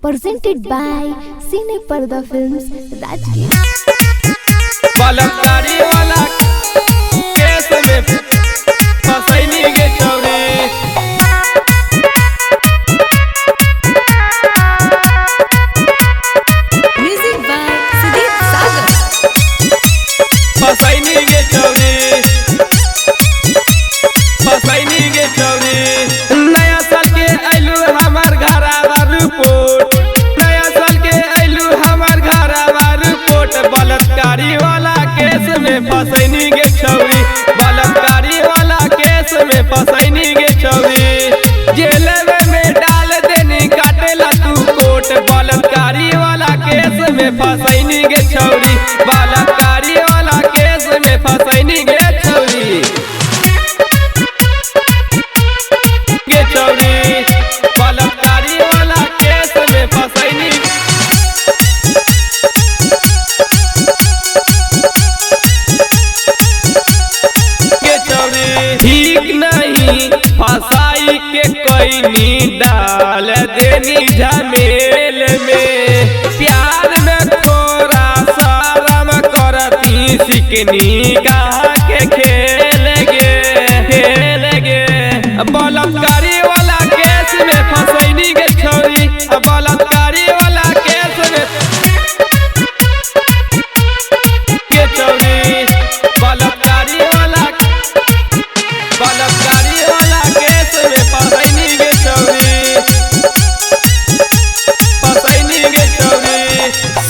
presented by Cine Parda Films, Rajgir. बलात्कारी वाला केस में फसैनी गे छौरी Music by Sudeep Sagar. फसैनी गे छौरी नया साल के आइलू हमार घरवा रिपोर्ट नया साल के आइलू हमार घरवा रिपोर्ट बलात्कारी वाला केस में फसैनी गे छौरी बलात्कारी वाला केस में फसैनी गे छौरी जेल में डाल देनी काटेला तू कोट बलात्कारी वाला केस में फसैनी गे छौरी बलात्कारी वाला केस में फसैनी गे छौरी गे छौरी बलात्कारी वाला केस में फसैनी गे छौरी ठीक नहीं फसाई के कोई डाल देनी झमेल में प्यार में थोड़ा शर्म करती सिकनी कहा के खेल गे बलात्कारी वाला केस में फसैनी गे छौरी बलात्कारी वाला केस में गे छौरी बलात्कारी वाला केस में फसैनी गे छौरी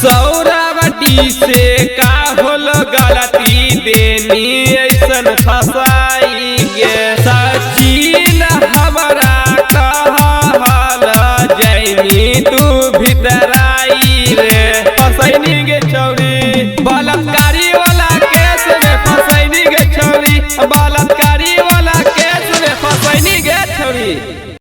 सौरावटी से का होल गलती देनी ऐसन फसाई गे सचिन हमारा कहल जैनी तू भीतर